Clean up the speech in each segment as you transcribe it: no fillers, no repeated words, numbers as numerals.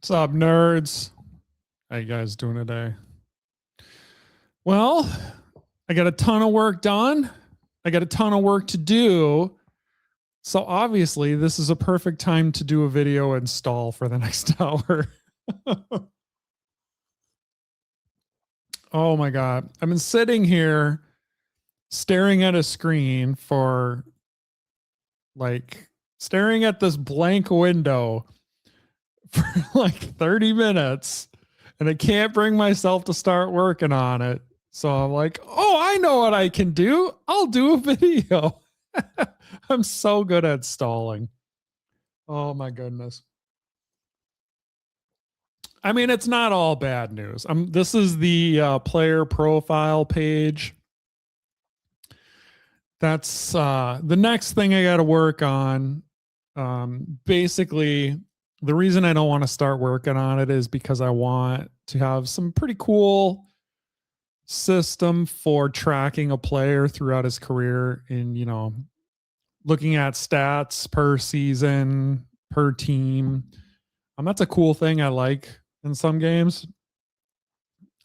What's up, nerds? How you guys doing today? Well, I got a ton of work done. I got a ton of work to do. So obviously, this is a perfect time to do a video install for the next hour. Oh my God. I've been sitting here staring at a screen for staring at this blank window for like 30 minutes, and I can't bring myself to start working on it. So I'm like, oh, I know what I can do. I'll do a video. I'm so good at stalling. Oh my goodness. I mean, it's not all bad news. This is the player profile page. That's the next thing I got to work on. Basically, the reason I don't want to start working on it is because I want to have some pretty cool system for tracking a player throughout his career in, looking at stats per season, per team. That's a cool thing I like in some games.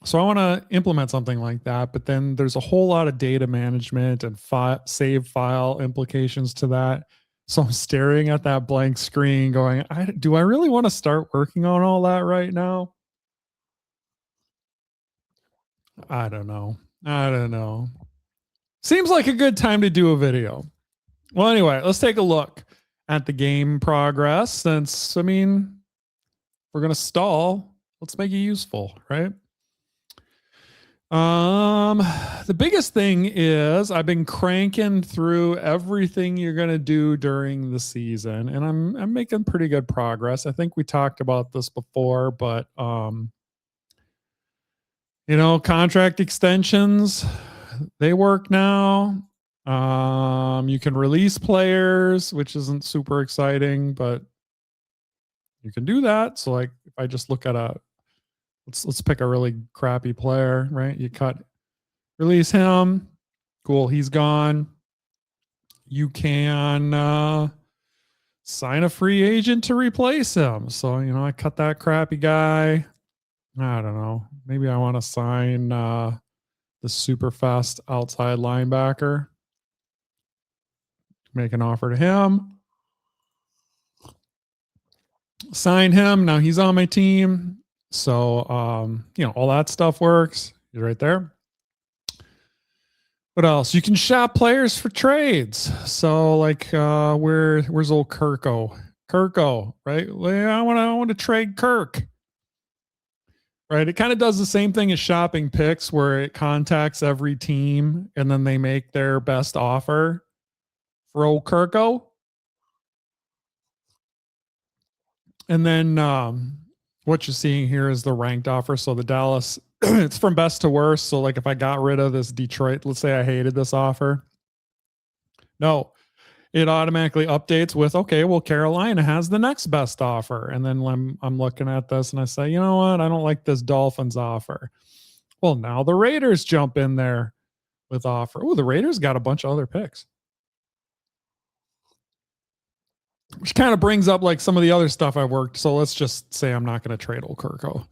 So I want to implement something like that, but then there's a whole lot of data management and save file implications to that. So I'm staring at that blank screen going, do I really want to start working on all that right now? I don't know. Seems like a good time to do a video. Well, anyway, let's take a look at the game progress. Since, we're going to stall, let's make it useful, right? The biggest thing is I've been cranking through everything you're going to do during the season, and I'm making pretty good progress. I think we talked about this before, but contract extensions, they work now. You can release players, which isn't super exciting, but you can do that. So like if I just look at let's pick a really crappy player, right? You release him. Cool. He's gone. You can sign a free agent to replace him. So, I cut that crappy guy. I don't know. Maybe I want to sign the super fast outside linebacker. Make an offer to him. Sign him. Now he's on my team. So, all that stuff works. He's right there. What else? You can shop players for trades. So, like, where's old Kirko? Kirko, right? I want to trade Kirk. Right? It kind of does the same thing as shopping picks, where it contacts every team and then they make their best offer for old Kirko. And then what you're seeing here is the ranked offer. So the Dallas, it's from best to worst. So like if I got rid of this Detroit, let's say I hated this offer. No, it automatically updates with, okay, well, Carolina has the next best offer. And then I'm looking at this and I say, you know what? I don't like this Dolphins offer. Well, now the Raiders jump in there with offer. Oh, the Raiders got a bunch of other picks. Which kind of brings up like some of the other stuff I worked. So let's just say I'm not going to trade old Kirko.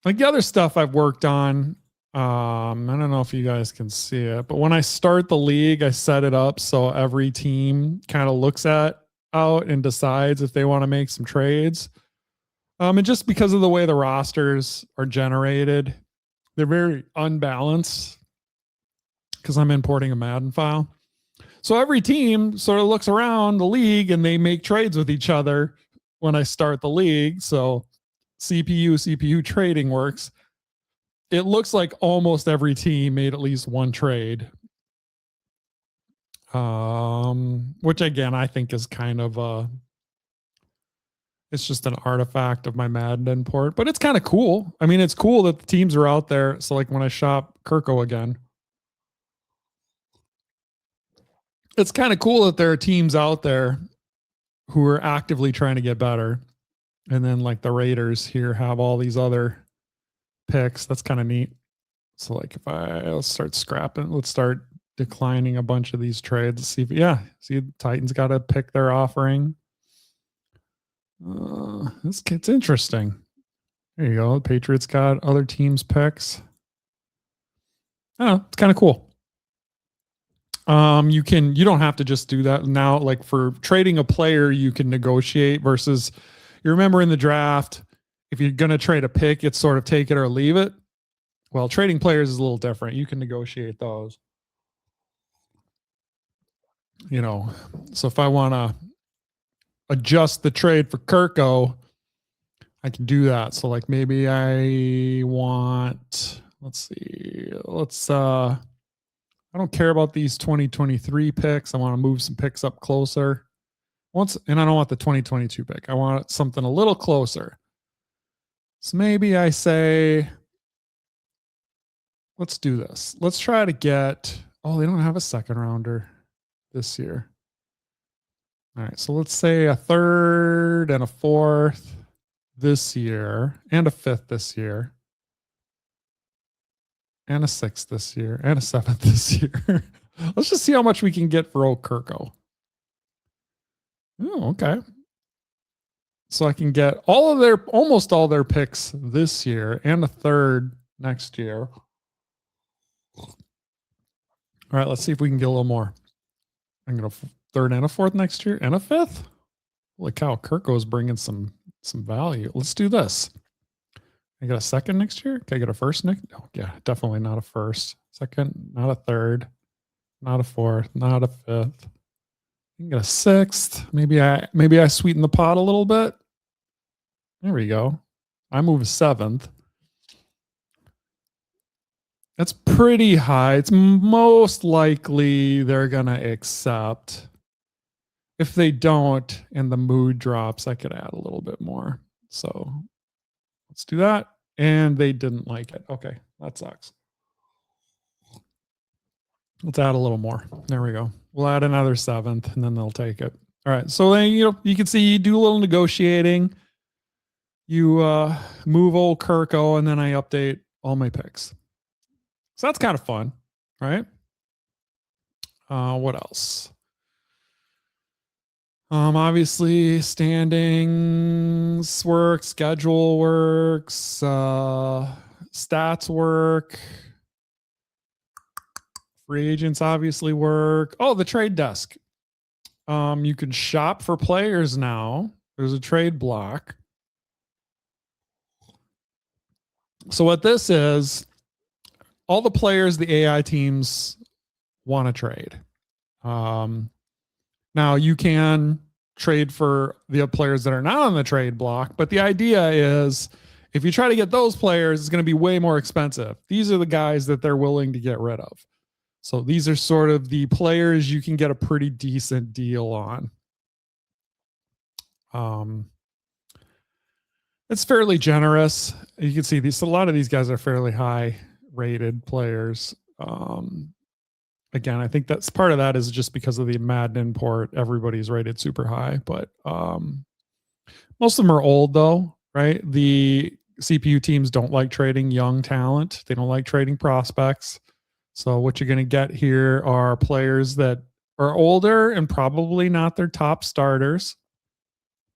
Like the other stuff I've worked on, I don't know if you guys can see it, but when I start the league, I set it up so every team kind of looks out and decides if they want to make some trades. And just because of the way the rosters are generated, they're very unbalanced because I'm importing a Madden file. So every team sort of looks around the league and they make trades with each other when I start the league. So CPU trading works. It looks like almost every team made at least one trade. Which again, I think is kind of it's just an artifact of my Madden import, but it's kind of cool. I mean, it's cool that the teams are out there. So like when I shop Kirko again, it's kind of cool that there are teams out there who are actively trying to get better. And then like the Raiders here have all these other picks. That's kind of neat. So like if let's start scrapping, let's start declining a bunch of these trades. See Titans got to pick their offering. This gets interesting. There you go. The Patriots got other teams' picks. Oh, it's kind of cool. You don't have to just do that now. Like for trading a player, you can negotiate versus you remember in the draft, if you're going to trade a pick, it's sort of take it or leave it. Well, trading players is a little different. You can negotiate those. So if I want to adjust the trade for Kirko, I can do that. So like maybe I want, I don't care about these 2023 picks. I want to move some picks up closer. And I don't want the 2022 pick. I want something a little closer. So maybe I say, let's do this. Let's try to get, they don't have a second rounder this year. All right. So let's say a third and a fourth this year and a fifth this year. And a sixth this year and a seventh this year. Let's just see how much we can get for old Kirko. Oh, okay. So I can get almost all their picks this year and a third next year. All right, let's see if we can get a little more. I'm going to third and a fourth next year and a fifth. Holy cow, Kirko is bringing some value. Let's do this. I get a second next year? Can I get a first next? Oh, yeah, definitely not a first. Second, not a third, not a fourth, not a fifth. You can get a sixth. Maybe I sweeten the pot a little bit. There we go. I move a seventh. That's pretty high. It's most likely they're going to accept. If they don't and the mood drops, I could add a little bit more. So let's do that. And they didn't like it. Okay, that sucks. Let's add a little more. There we go. We'll add another seventh and then they'll take it. All right. So then, you can see you do a little negotiating. You move old Kirko and then I update all my picks. So that's kind of fun, right? What else? Obviously standings work, schedule works, stats work, free agents obviously work. Oh, the trade desk. You can shop for players now. There's a trade block. So what this is, all the players the AI teams want to trade. Now you can trade for the players that are not on the trade block, but the idea is if you try to get those players, it's going to be way more expensive. These are the guys that they're willing to get rid of. So these are sort of the players you can get a pretty decent deal on. It's fairly generous. You can see a lot of these guys are fairly high rated players. Again, I think that's part of that is just because of the Madden import. Everybody's rated super high, but most of them are old though, right? The CPU teams don't like trading young talent. They don't like trading prospects. So what you're going to get here are players that are older and probably not their top starters,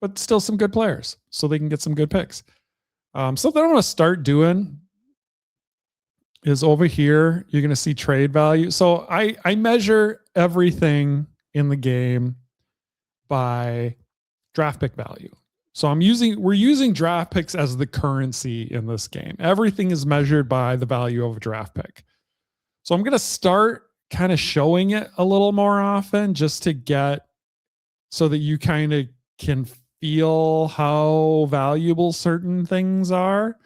but still some good players. So they can get some good picks. Something I want to start doing is over here, you're going to see trade value. So I measure everything in the game by draft pick value. So we're using draft picks as the currency in this game. Everything is measured by the value of a draft pick. So I'm going to start kind of showing it a little more often just to get so that you kind of can feel how valuable certain things are.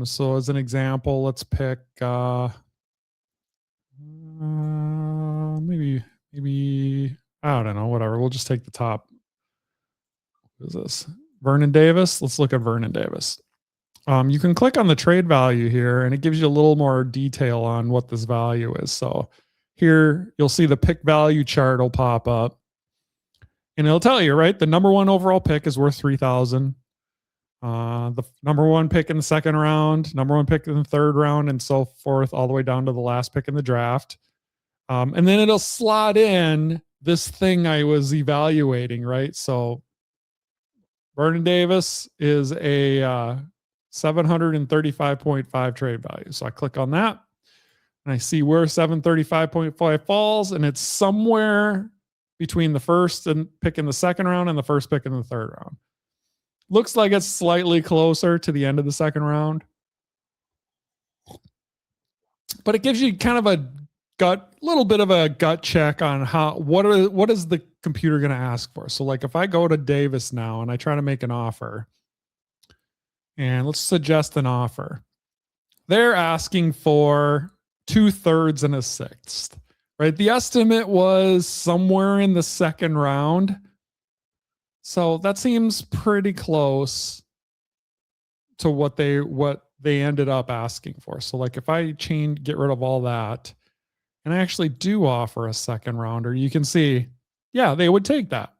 So as an example, let's pick maybe I don't know, whatever. We'll just take the top. What is this? Vernon Davis. Let's look at Vernon Davis. You can click on the trade value here and it gives you a little more detail on what this value is. So here you'll see the pick value chart will pop up and it'll tell you, right? The number one overall pick is worth 3,000. The number one pick in the second round, number one pick in the third round, and so forth, all the way down to the last pick in the draft. And then it'll slot in this thing I was evaluating, right? So Vernon Davis is a 735.5 trade value. So I click on that and I see where 735.5 falls, and it's somewhere between the first and pick in the second round and the first pick in the third round. Looks like it's slightly closer to the end of the second round, but it gives you kind of a little bit of a gut check on what is the computer going to ask for. So like if I go to Davis now and I try to make an offer, and let's suggest an offer, they're asking for 2/3 and a sixth, right? The estimate was somewhere in the second round. So that seems pretty close to what they ended up asking for. So like if I get rid of all that and I actually do offer a second rounder, you can see, yeah, they would take that.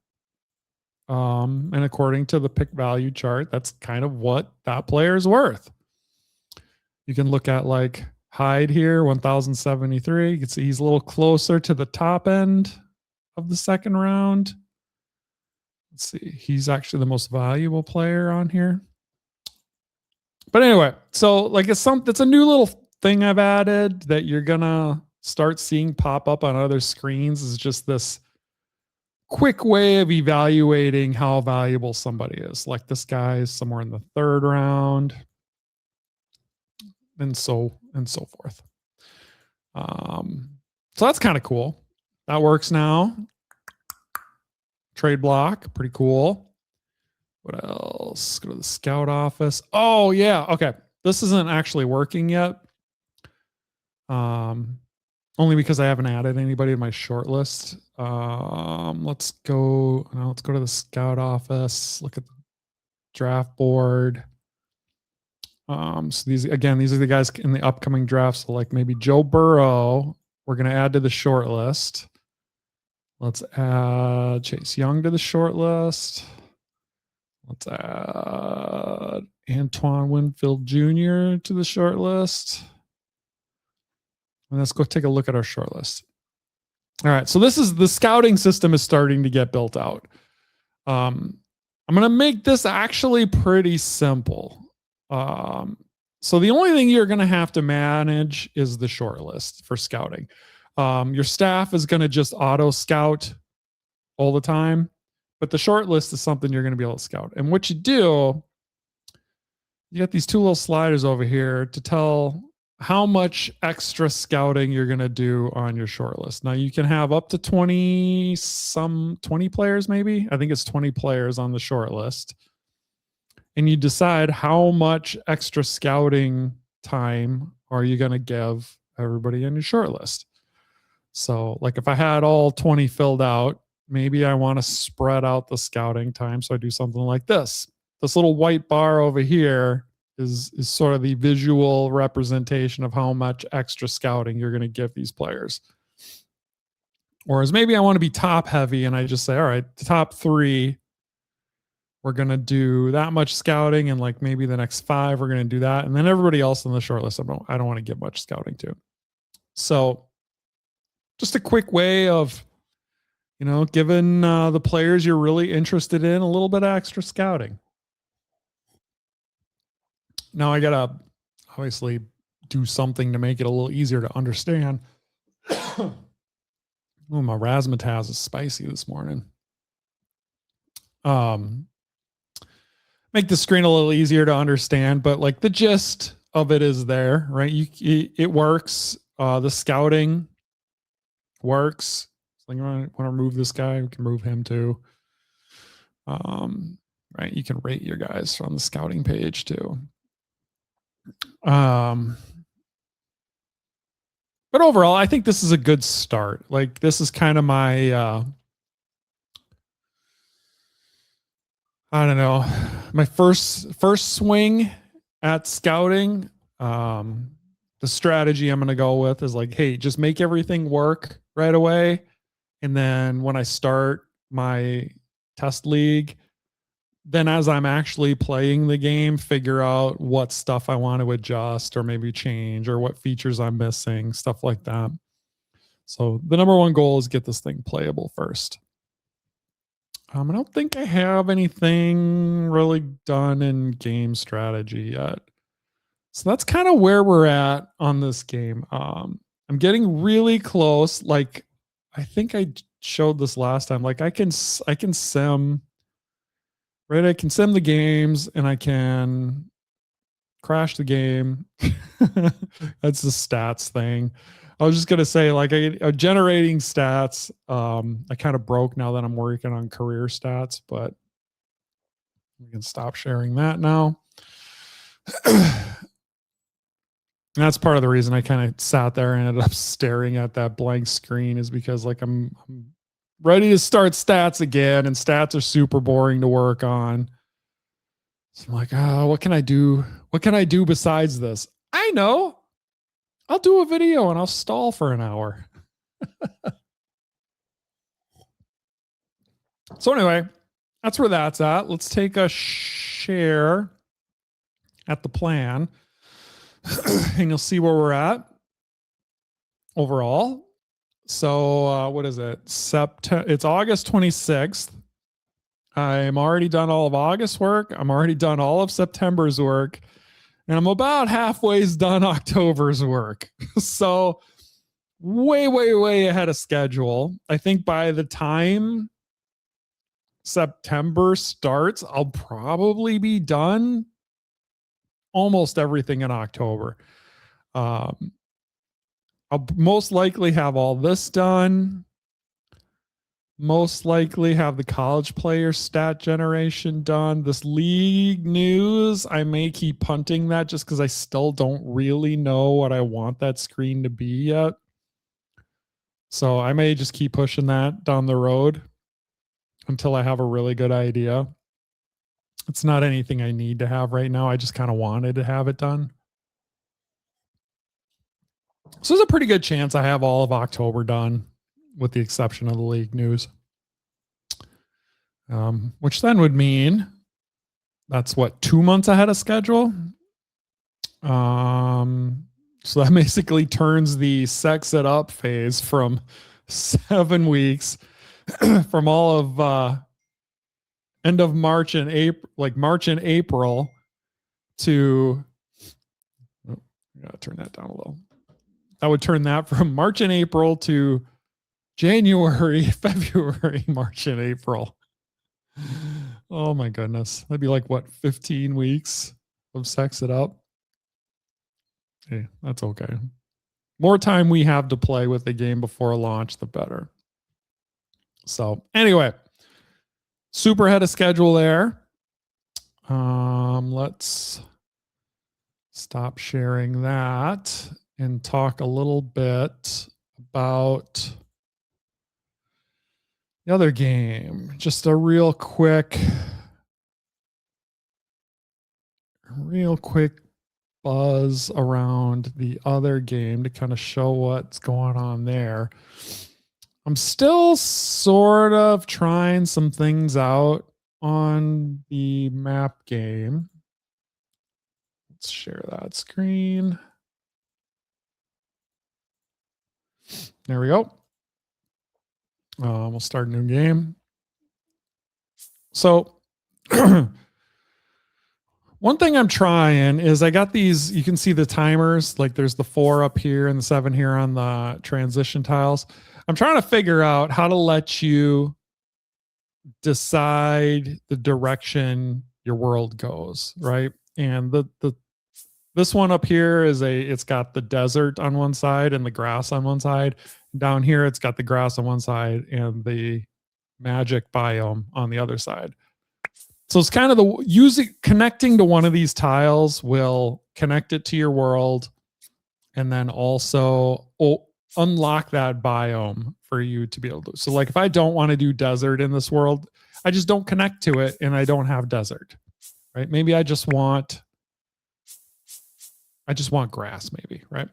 And according to the pick value chart, that's kind of what that player is worth. You can look at like Hyde here, 1,073. You can see he's a little closer to the top end of the second round. Let's see. He's actually the most valuable player on here. But anyway, so like it's a new little thing I've added that you're gonna start seeing pop up on other screens. Is just this quick way of evaluating how valuable somebody is. Like this guy is somewhere in the third round, and so forth. So that's kind of cool. That works now. Trade block, pretty cool. What else? Go to the scout office. Oh yeah, okay. This isn't actually working yet. Only because I haven't added anybody to my short list. Let's go to the scout office. Look at the draft board. So these are the guys in the upcoming draft. So like maybe Joe Burrow, we're going to add to the short list. Let's add Chase Young to the short list. Let's add Antoine Winfield Jr. to the short list. And let's go take a look at our short list. All right. So this is the scouting system is starting to get built out. I'm going to make this actually pretty simple. So the only thing you're going to have to manage is the short list for scouting. Your staff is going to just auto scout all the time, but the short list is something you're going to be able to scout. And what you do, you got these two little sliders over here to tell how much extra scouting you're going to do on your short list. Now you can have up to 20 players, maybe. I think it's 20 players on the short list. And you decide how much extra scouting time are you going to give everybody on your short list. So like if I had all 20 filled out, maybe I want to spread out the scouting time. So I do something like this. This little white bar over here is sort of the visual representation of how much extra scouting you're going to give these players. Whereas maybe I want to be top heavy and I just say, all right, the top 3, we're going to do that much scouting, and like maybe the next 5, we're going to do that. And then everybody else on the short list, I don't want to give much scouting to. So just a quick way of, giving the players you're really interested in a little bit of extra scouting. Now I got to obviously do something to make it a little easier to understand. Oh, my razzmatazz is spicy this morning. Make the screen a little easier to understand, but like the gist of it is there, right? It works. The scouting works. So you want to remove this guy, we can move him too. Right? You can rate your guys from the scouting page too. But overall, I think this is a good start. Like this is kind of my, I don't know, my first swing at scouting. The strategy I'm going to go with is like, hey, just make everything work right away. And then when I start my test league, then as I'm actually playing the game, figure out what stuff I want to adjust or maybe change or what features I'm missing, stuff like that. So the number one goal is get this thing playable first. I don't think I have anything really done in game strategy yet. So that's kind of where we're at on this game. I'm getting really close. Like, I think I showed this last time. Like, I can sim, right? I can sim the games and I can crash the game. That's the stats thing. I was just gonna say, like, generating stats. I kind of broke now that I'm working on career stats, but we can stop sharing that now. And that's part of the reason I kind of sat there and ended up staring at that blank screen, is because like I'm ready to start stats again, and stats are super boring to work on. So I'm like, oh, what can I do? What can I do besides this? I know. I'll do a video and I'll stall for an hour. So anyway, that's where that's at. Let's take a share at the plan and you'll see where we're at overall. So what is it? It's August 26th. I'm already done all of August work. I'm already done all of September's work. And I'm about halfway done October's work. So way, way, way ahead of schedule. I think by the time September starts, I'll probably be done almost everything in October. I'll most likely have all this done. Most likely have the college player stat generation done. This league news, I may keep punting that just because I still don't really know what I want that screen to be yet. So I may just keep pushing that down the road until I have a really good idea. It's not anything I need to have right now. I just kind of wanted to have it done. So there's a pretty good chance I have all of October done, with the exception of the league news. Which then would mean that's what, 2 months ahead of schedule. So that basically turns the sex it up phase from 7 weeks from all of end of March and April, like March and April, to I gotta turn that down a little. I would turn that from March and April to January, February, March and April. Oh my goodness. That'd be like what, 15 weeks of sex it up? Hey, that's okay. More time we have to play with the game before launch, the better. So anyway, super ahead of schedule there. Let's stop sharing that and talk a little bit about the other game. Just a real quick buzz around the other game to kind of show what's going on there. I'm still sort of trying some things out on the map game. Let's share that screen. There we go. We'll start a new game. So one thing I'm trying is I got these, you can see the timers, like there's the 4 up here and the 7 here on the transition tiles. I'm trying to figure out how to let you decide the direction your world goes, right? And this one up here is it's got the desert on one side and the grass on one side. Down here, it's got the grass on one side and the magic biome on the other side. So it's kind of connecting to one of these tiles will connect it to your world, and then also unlock that biome for you to be able to. So like if I don't want to do desert in this world, I just don't connect to it and I don't have desert, right? Maybe I just want grass maybe, right?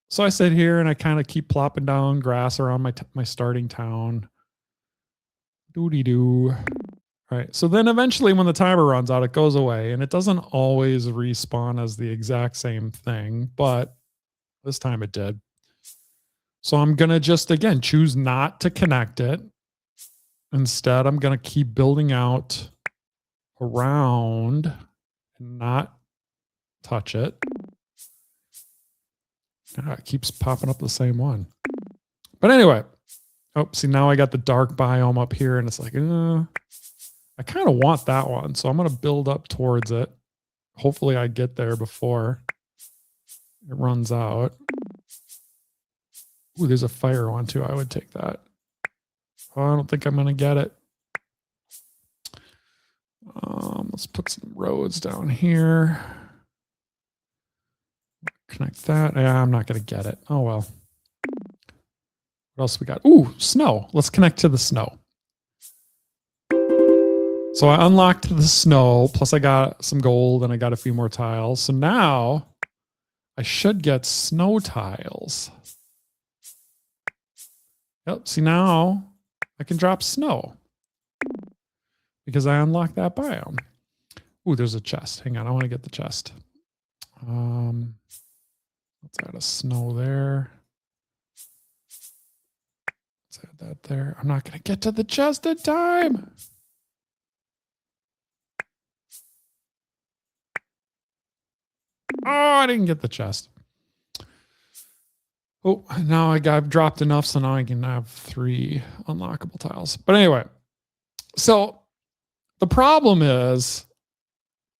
So I sit here and I kind of keep plopping down grass around my starting town. Doody-doo. All right. So then eventually when the timer runs out, it goes away, and it doesn't always respawn as the exact same thing, but this time it did. So I'm going to just, again, choose not to connect it. Instead, I'm going to keep building out around and not touch it. It keeps popping up the same one. But anyway, oh, see, now I got the dark biome up here, and it's like, I kind of want that one. So I'm going to build up towards it. Hopefully I get there before it runs out. Ooh, there's a fire one too. I would take that. Oh, I don't think I'm going to get it. Let's put some roads down here. Connect that. Yeah, I'm not going to get it. Oh, well. What else we got? Ooh, snow. Let's connect to the snow. So I unlocked the snow, plus I got some gold and I got a few more tiles. So now I should get snow tiles. Yep, see now I can drop snow because I unlocked that biome. Ooh, there's a chest. Hang on, I want to get the chest. Let's add a snow there. Let's add that there. I'm not going to get to the chest in time. Oh, I didn't get the chest. Oh, now I've dropped enough, so now I can have 3 unlockable tiles. But anyway, so the problem is,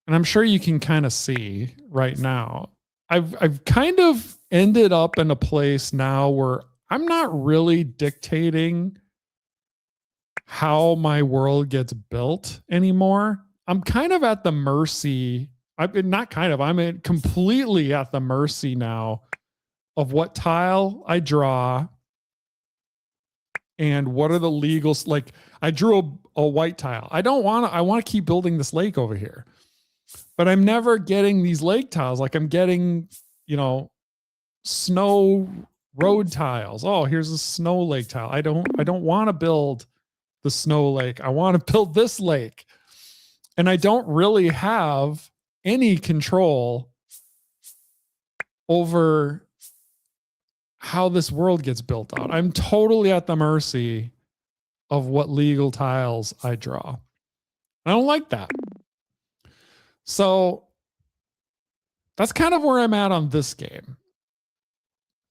and I'm sure you can kind of see right now, I've kind of ended up in a place now where I'm not really dictating how my world gets built anymore. I'm kind of at the mercy. I'm completely at the mercy now of what tile I draw and what are the legals. Like I drew a white tile. I want to keep building this lake over here, but I'm never getting these lake tiles. Like I'm getting, snow road tiles. Oh, here's a snow lake tile. I don't want to build the snow lake. I want to build this lake. And I don't really have any control over how this world gets built out. I'm totally at the mercy of what legal tiles I draw. I don't like that. So that's kind of where I'm at on this game.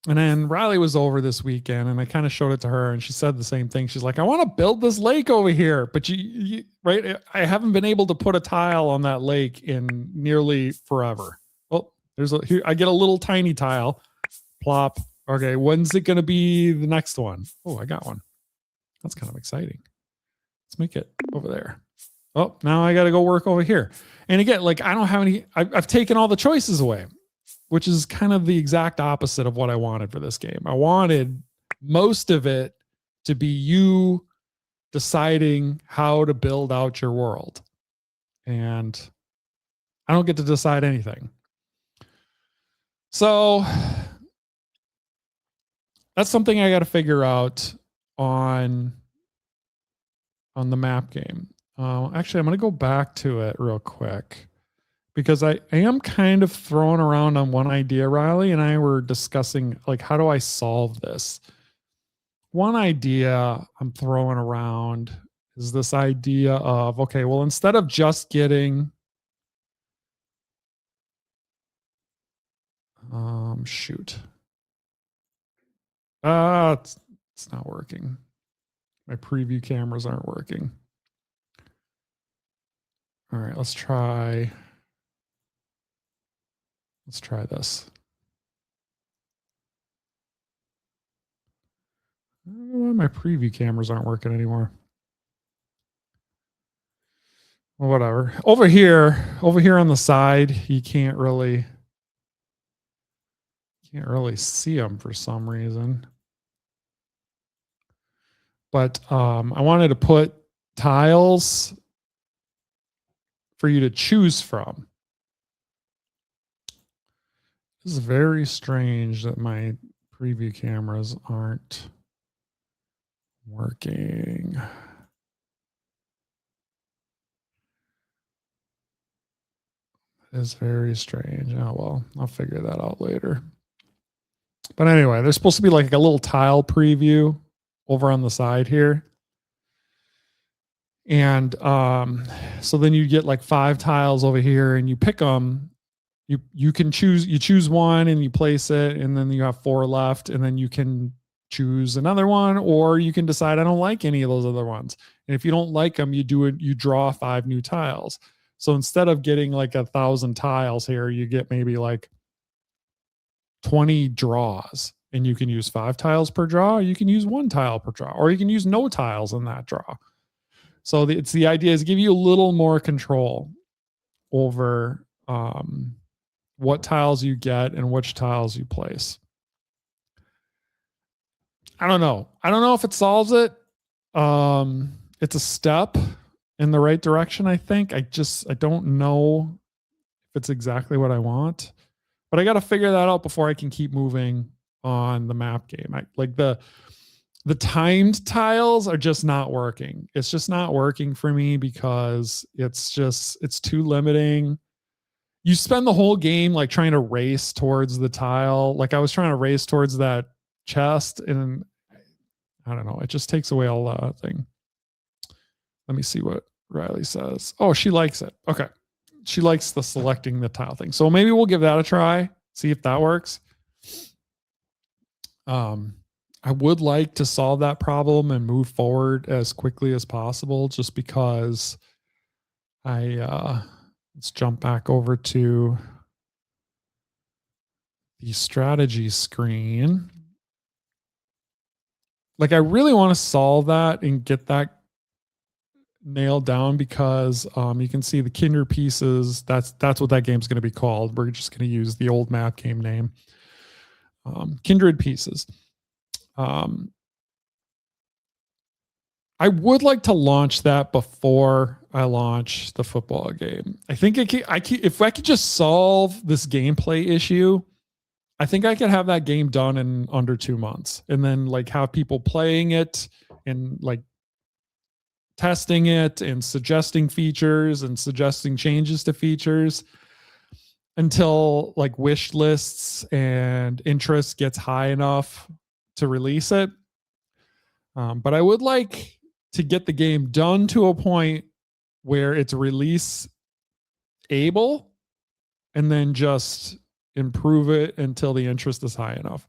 And then Riley was over this weekend and I kind of showed it to her and she said the same thing. She's like, I want to build this lake over here, but you right? I haven't been able to put a tile on that lake in nearly forever. Oh, here I get a little tiny tile. Plop. Okay, when's it going to be the next one? Oh, I got one. That's kind of exciting. Let's make it over there. Oh, now I got to go work over here. And again, like I don't have any, I've taken all the choices away, which is kind of the exact opposite of what I wanted for this game. I wanted most of it to be you deciding how to build out your world. And I don't get to decide anything. So that's something I got to figure out on the map game. Actually, I'm going to go back to it real quick because I am kind of throwing around on one idea. Riley and I were discussing, like, how do I solve this? One idea I'm throwing around is this idea of, okay, well, instead of just getting, shoot. It's not working. My preview cameras aren't working. All right, let's try this. I don't know why my preview cameras aren't working anymore. Well, whatever. Over here on the side, you can't really see them for some reason. But I wanted to put tiles for you to choose from. This is very strange that my preview cameras aren't working. It's very strange. Oh, well, I'll figure that out later. But anyway, there's supposed to be like a little tile preview over on the side here. And so then you get like 5 tiles over here and you pick them. You can choose one and you place it, and then you have 4 left, and then you can choose another one, or you can decide I don't like any of those other ones. And if you don't like them, you draw 5 new tiles. So instead of getting like 1,000 tiles here, you get maybe like 20 draws, and you can use 5 tiles per draw, or you can use 1 tile per draw, or you can use no tiles in that draw. So it's the idea is give you a little more control over what tiles you get and which tiles you place. I don't know. I don't know if it solves it. It's a step in the right direction, I think. I don't know if it's exactly what I want, but I got to figure that out before I can keep moving on the map game. Like the timed tiles are just not working. It's just not working for me because it's too limiting. You spend the whole game like trying to race towards the tile. Like I was trying to race towards that chest, and I don't know. It just takes away all the thing. Let me see what Riley says. Oh, she likes it. Okay. She likes the selecting the tile thing. So maybe we'll give that a try. See if that works. I would like to solve that problem and move forward as quickly as possible, just because let's jump back over to the strategy screen. Like I really want to solve that and get that nailed down, because you can see the Kindred Pieces. That's what that game's going to be called. We're just going to use the old map game name. Kindred Pieces. I would like to launch that before I launch the football game. I think if I could just solve this gameplay issue, I think I could have that game done in under 2 months, and then like have people playing it and like testing it and suggesting features and suggesting changes to features until like wish lists and interest gets high enough to release it. But I would like to get the game done to a point where it's release able, and then just improve it until the interest is high enough.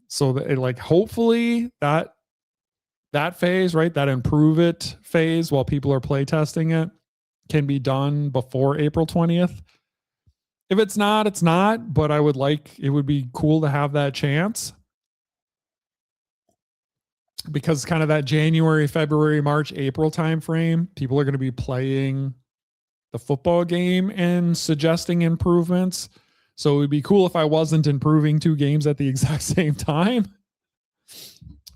So that it, like, hopefully that phase, right, that improve it phase while people are play testing it, can be done before April 20th. If it's not, it's not, but it would be cool to have that chance, because kind of that January, February, March, April timeframe, people are going to be playing the football game and suggesting improvements. So it would be cool if I wasn't improving 2 games at the exact same time.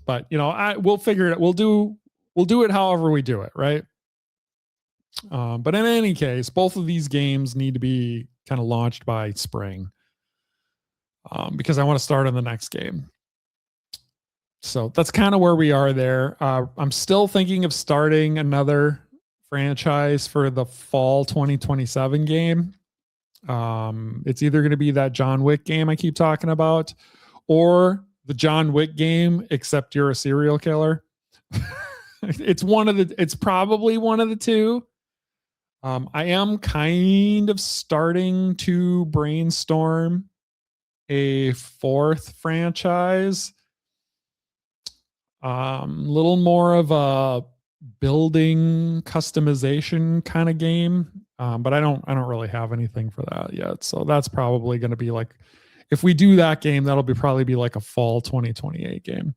But we'll figure it. We'll do it however we do it, right? But in any case, both of these games need to be kind of launched by spring, because I want to start on the next game. So that's kind of where we are there. I'm still thinking of starting another franchise for the fall 2027 game. It's either going to be that John Wick game I keep talking about, or the John Wick game, except you're a serial killer. It's probably one of the two. I am kind of starting to brainstorm a 4th franchise. Little more of a building customization kind of game. But I don't really have anything for that yet. So that's probably going to be like, if we do that game, that'll probably be like a fall 2028 game.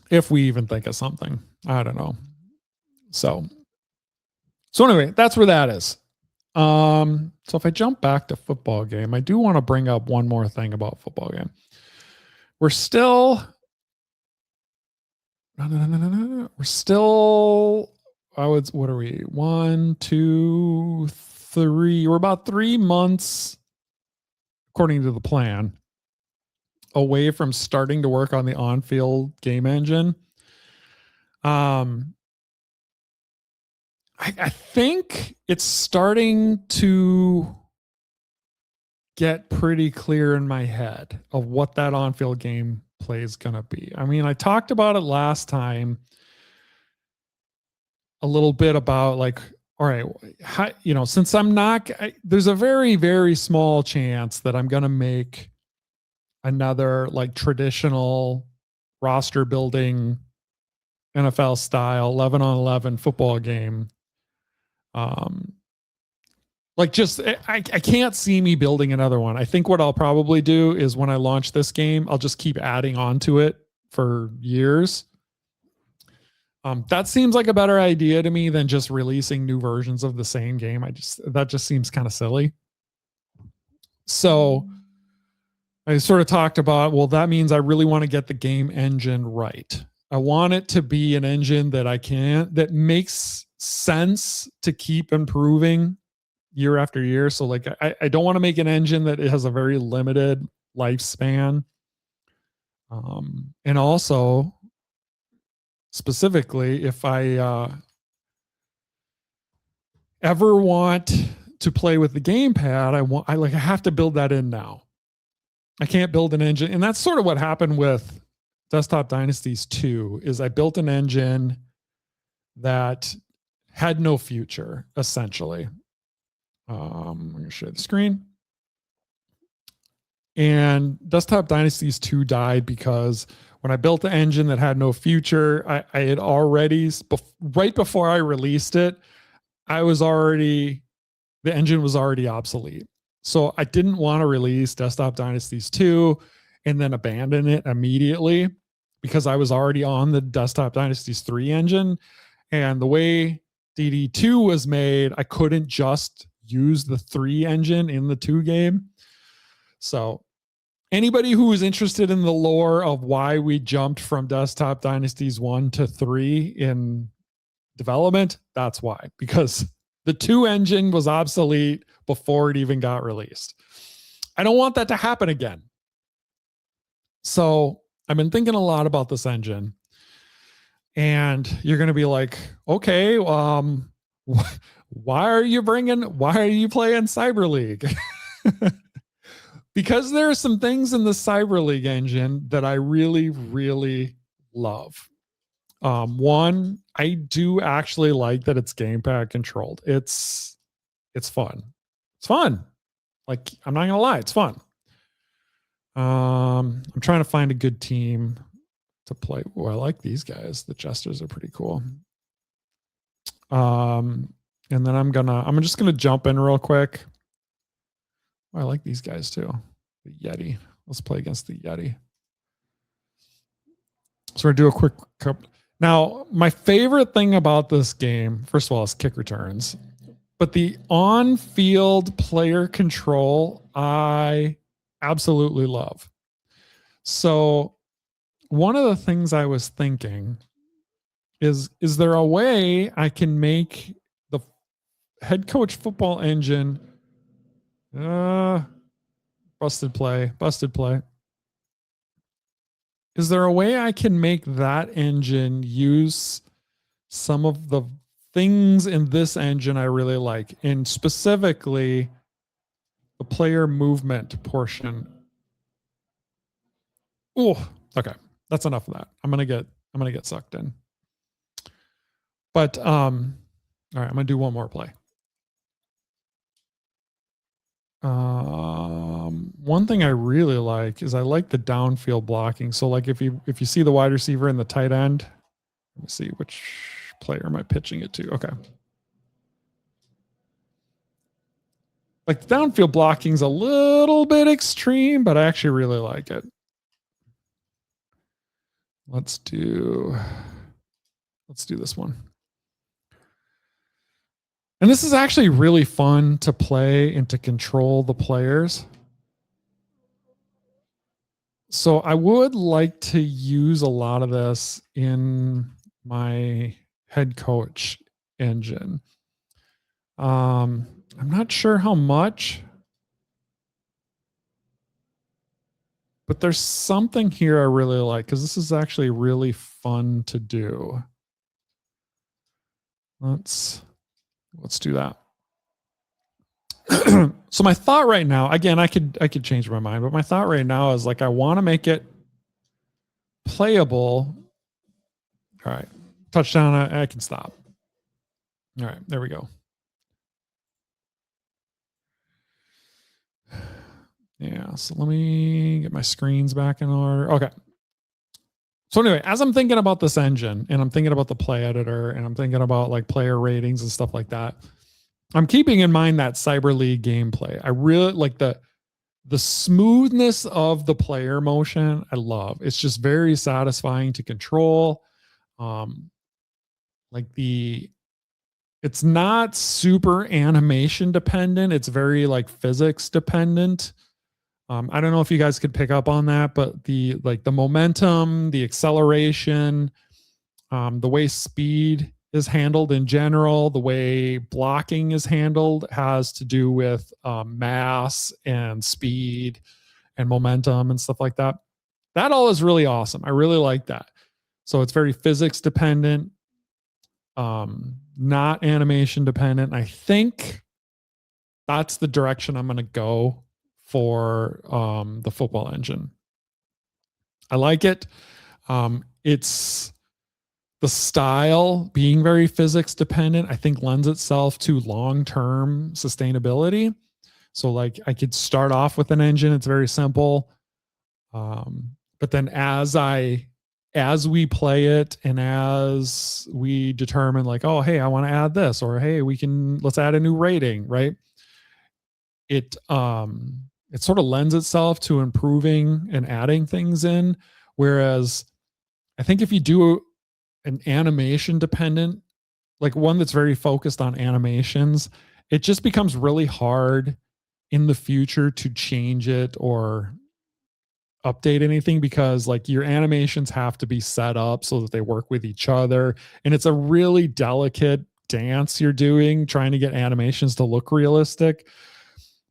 If we even think of something, I don't know. So anyway, that's where that is. So if I jump back to football game, I do want to bring up one more thing about football game. We're still, we're still, what are we? 1, 2, 3. We're about 3 months, according to the plan, away from starting to work on the on-field game engine. I think it's starting to get pretty clear in my head of what that on-field game play is going to be. I mean, I talked about it last time a little bit about like, all right, how, you know, since I'm not, there's a very, very small chance that I'm going to make another like traditional roster building NFL style 11 on 11 football game. Like just, I can't see me building another one. I think what I'll probably do is when I launch this game, I'll just keep adding on to it for years. That seems like a better idea to me than just releasing new versions of the same game. That just seems kind of silly. So I sort of talked about, well, that means I really want to get the game engine right. I want it to be an engine that makes sense to keep improving year after year. So like, I don't want to make an engine that has a very limited lifespan. And also specifically, if I ever want to play with the gamepad, I have to build that in now. I can't build an engine. And that's sort of what happened with Desktop Dynasties 2 is I built an engine that had no future, essentially. I'm going to share the screen. And Desktop Dynasties 2 died because when I built the engine that had no future, I had already, right before I released it, the engine was already obsolete. So I didn't want to release Desktop Dynasties 2 and then abandon it immediately because I was already on the Desktop Dynasties 3 engine. And the way DD2 was made, I couldn't just use the 3 engine in the 2 game. So anybody who is interested in the lore of why we jumped from Desktop Dynasties 1 to 3 in development, that's why. Because the 2 engine was obsolete before it even got released. I don't want that to happen again. So I've been thinking a lot about this engine. And you're going to be like, okay, why are you playing Cyber League? Because there are some things in the Cyber League engine that I really, really love. One, I do actually like that it's gamepad controlled. It's fun. It's fun. Like, I'm not gonna lie, it's fun. I'm trying to find a good team to play. Oh, I like these guys. The Jesters are pretty cool. And then I'm just gonna jump in real quick. Oh, I like these guys too. The Yeti. Let's play against the Yeti. So we're gonna do a quick couple. Now, my favorite thing about this game, first of all, is kick returns. But the on-field player control, I absolutely love. So one of the things I was thinking is there a way I can make the head coach football engine busted play. Is there a way I can make that engine use some of the things in this engine I really like, and specifically the player movement portion? Oh, okay. That's enough of that. I'm gonna get sucked in. But all right, I'm gonna do one more play. One thing I really like is I like the downfield blocking. So like if you see the wide receiver and the tight end, let me see which player am I pitching it to. Okay. Like the downfield blocking is a little bit extreme, but I actually really like it. Let's do this one. And this is actually really fun to play and to control the players. So I would like to use a lot of this in my head coach engine. I'm not sure how much, but there's something here I really like because this is actually really fun to do. Let's do that. So my thought right now, again, I could change my mind, but my thought right now is like I want to make it playable. All right. Touchdown. I can stop. All right. There we go. Yeah. So let me get my screens back in order. Okay. So anyway, as I'm thinking about this engine and I'm thinking about the play editor and I'm thinking about like player ratings and stuff like that, I'm keeping in mind that Cyber League gameplay. I really like the smoothness of the player motion. I love. It's just very satisfying to control. Like it's not super animation dependent. It's very like physics dependent. I don't know if you guys could pick up on that, but the momentum, the acceleration, the way speed is handled in general, the way blocking is handled has to do with mass and speed and momentum and stuff like that. That all is really awesome. I really like that. So it's very physics dependent, not animation dependent. I think that's the direction I'm going to go for the football engine. I like it. It's the style being very physics dependent, I think lends itself to long-term sustainability. So like I could start off with an engine, it's very simple. But then as we play it and as we determine like, oh, hey, I want to add this, or hey, let's add a new rating, right? It sort of lends itself to improving and adding things in. Whereas I think if you do an animation dependent, like one that's very focused on animations, it just becomes really hard in the future to change it or update anything, because like your animations have to be set up so that they work with each other. And it's a really delicate dance you're doing, trying to get animations to look realistic.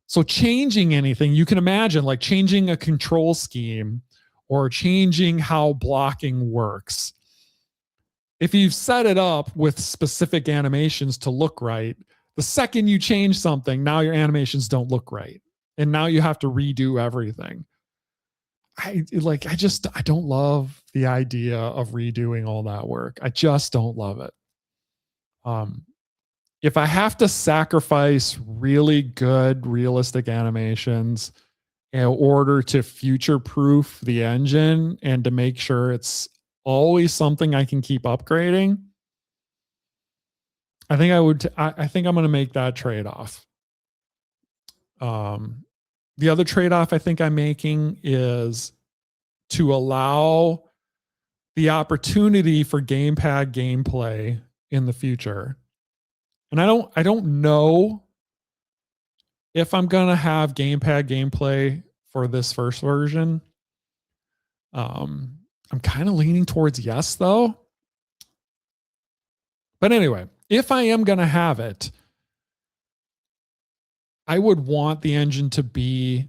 So changing anything, you can imagine like changing a control scheme or changing how blocking works. If you've set it up with specific animations to look right, the second you change something, now your animations don't look right. And now you have to redo everything. I don't love the idea of redoing all that work. I just don't love it. If I have to sacrifice really good, realistic animations in order to future-proof the engine and to make sure it's always something I can keep upgrading, I think I'm going to make that trade-off. The other trade-off I think I'm making is to allow the opportunity for gamepad gameplay in the future. And I don't know if I'm going to have gamepad gameplay for this first version. I'm kind of leaning towards yes, though. But anyway, if I am going to have it, I would want the engine to be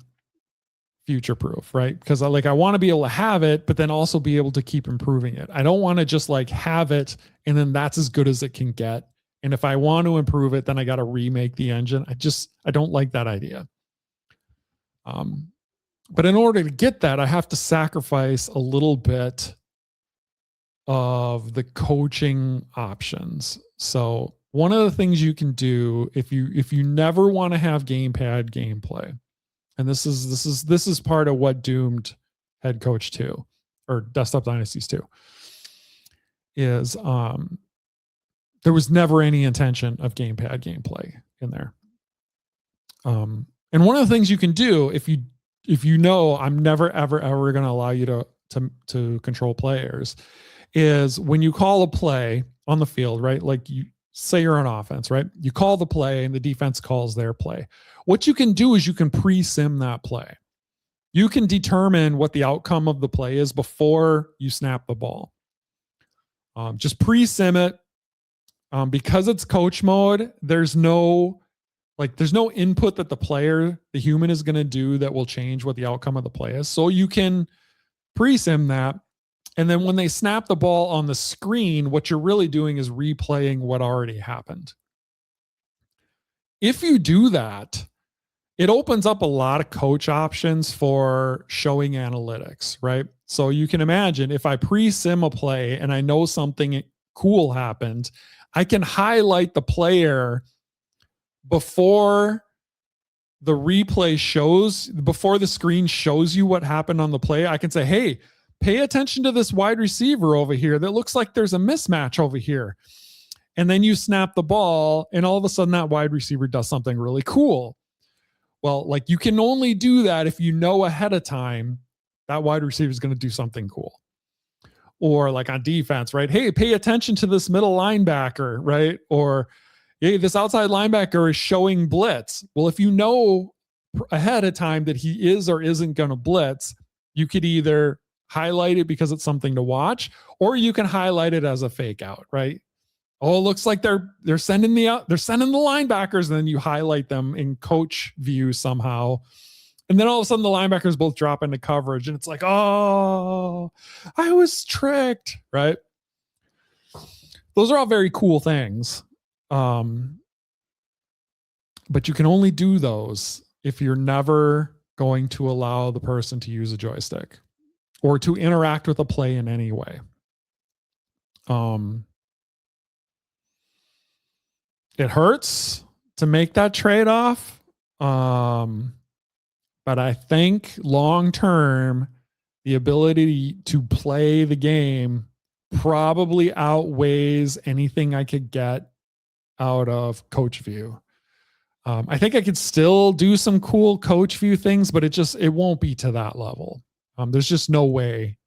future proof, right? Because I want to be able to have it, but then also be able to keep improving it. I don't want to just like have it and then that's as good as it can get. And if I want to improve it, then I got to remake the engine. I don't like that idea. But in order to get that, I have to sacrifice a little bit of the coaching options. So one of the things you can do if you never want to have gamepad gameplay, and this is part of what doomed Head Coach 2 or Desktop Dynasties 2, is there was never any intention of gamepad gameplay in there. And one of the things you can do if you know I'm never ever going to allow you to control players is when you call a play on the field, right? Like you say you're on offense, right? You call the play and the defense calls their play. What you can do is you can pre-sim that play. You can determine what the outcome of the play is before you snap the ball. Just pre-sim it. Because it's coach mode, there's no input that the human is going to do that will change what the outcome of the play is. So you can pre-sim that. And then when they snap the ball on the screen, what you're really doing is replaying what already happened. If you do that, it opens up a lot of coach options for showing analytics, right? So you can imagine if I pre-sim a play and I know something cool happened, I can highlight the player before the replay shows, before the screen shows you what happened on the play. I can say, hey, pay attention to this wide receiver over here. That looks like there's a mismatch over here. And then you snap the ball, and all of a sudden that wide receiver does something really cool. Well, like, you can only do that if you know ahead of time that wide receiver is going to do something cool. Or like on defense, right? Hey, pay attention to this middle linebacker, right? Or hey, this outside linebacker is showing blitz. Well, if you know ahead of time that he is or isn't going to blitz, you could either highlight it because it's something to watch, or you can highlight it as a fake out, right? Oh, it looks like they're sending the linebackers, and then you highlight them in coach view somehow. And then all of a sudden the linebackers both drop into coverage, and it's like, oh, I was tricked, right? Those are all very cool things. But you can only do those if you're never going to allow the person to use a joystick or to interact with a play in any way. It hurts to make that trade-off. But I think long-term, the ability to play the game probably outweighs anything I could get out of coach view. I think I could still do some cool coach view things, but it won't be to that level. There's just no way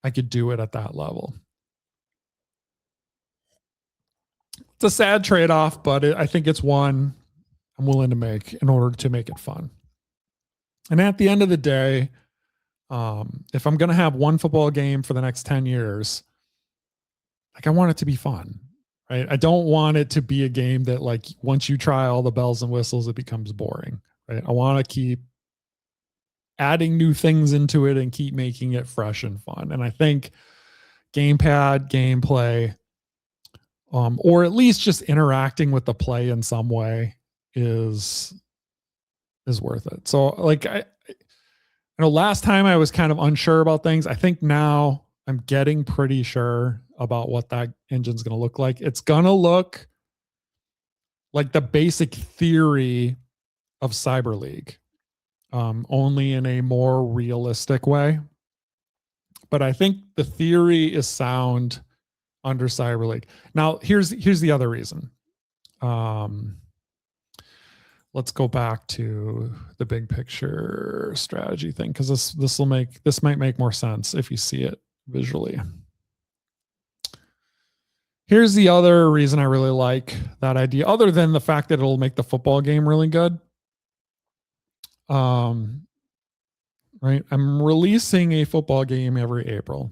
I could do it at that level. It's a sad trade-off, but I think it's one I'm willing to make in order to make it fun. And at the end of the day, if I'm going to have one football game for the next 10 years, like, I want it to be fun, right? I don't want it to be a game that, like, once you try all the bells and whistles, it becomes boring, right? I want to keep adding new things into it and keep making it fresh and fun. And I think gamepad gameplay, or at least just interacting with the play in some way, is worth it. So, like, I know last time I was kind of unsure about things. I think now I'm getting pretty sure about what that engine's going to look like. It's going to look like the basic theory of Cyber League, only in a more realistic way. But I think the theory is sound under Cyber League. Now, here's the other reason. Let's go back to the big picture strategy thing, because this might make more sense if you see it visually. Here's the other reason I really like that idea, other than the fact that it'll make the football game really good. Right, I'm releasing a football game every April.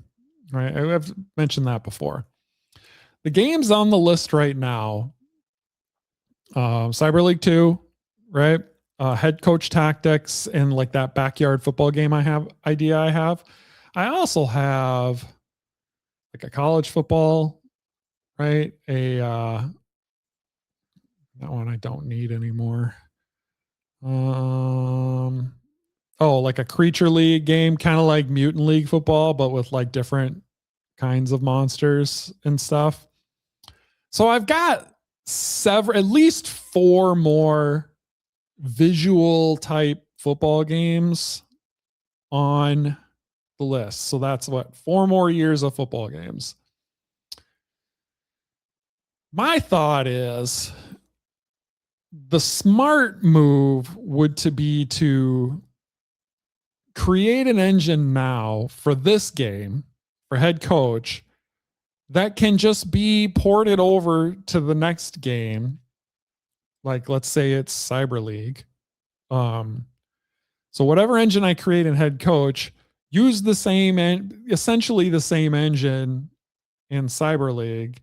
Right, I've mentioned that before. The games on the list right now, Cyber League 2. Right. Head coach tactics, and like that backyard football game I have. I also have like a college football, right? That one I don't need anymore. Like a creature league game, kind of like Mutant League football, but with like different kinds of monsters and stuff. So I've got at least 4 more visual type football games on the list. So that's 4 more years of football games. My thought is the smart move would be to create an engine now for this game, for head coach, that can just be ported over to the next game. Like, let's say it's Cyber League. So whatever engine I create in head coach, use essentially the same engine in Cyber League,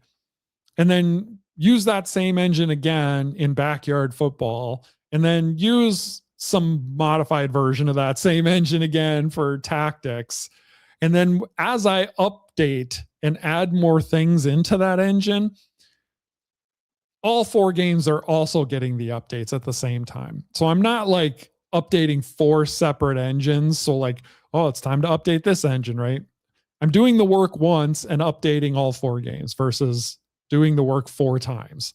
and then use that same engine again in backyard football, and then use some modified version of that same engine again for tactics. And then as I update and add more things into that engine, all 4 games are also getting the updates at the same time. So I'm not like updating 4 separate engines. So like, oh, it's time to update this engine, right? I'm doing the work once and updating all 4 games versus doing the work 4 times.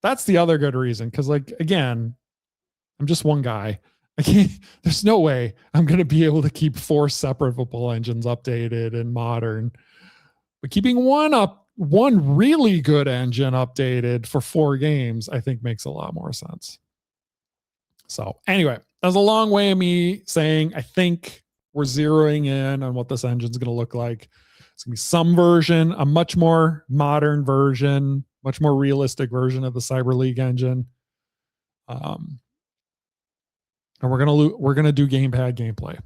That's the other good reason. Cause like, again, I'm just one guy. I can't, there's no way I'm going to be able to keep 4 separable engines updated and modern, but keeping one really good engine updated for 4 games, I think makes a lot more sense. So anyway, that's a long way of me saying, I think we're zeroing in on what this engine's going to look like. It's going to be some version, a much more modern version, much more realistic version of the Cyber League engine. And we're going to do gamepad gameplay.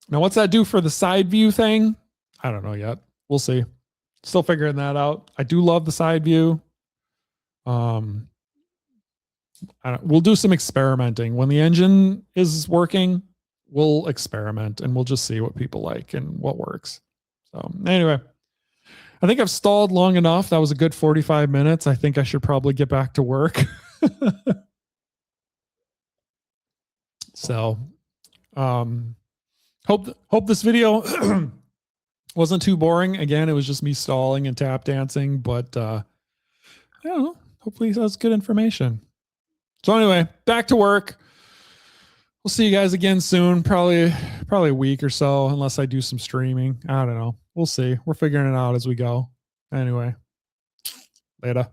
Now, what's that do for the side view thing? I don't know yet. We'll see. Still figuring that out. I do love the side view. We'll do some experimenting. When the engine is working, we'll experiment and we'll just see what people like and what works. So anyway, I think I've stalled long enough. That was a good 45 minutes. I think I should probably get back to work. So hope this video wasn't too boring. Again, it was just me stalling and tap dancing, but I don't know. Hopefully that's good information. So anyway, back to work. We'll see you guys again soon. Probably a week or so, unless I do some streaming. I don't know. We'll see. We're figuring it out as we go. Anyway, later.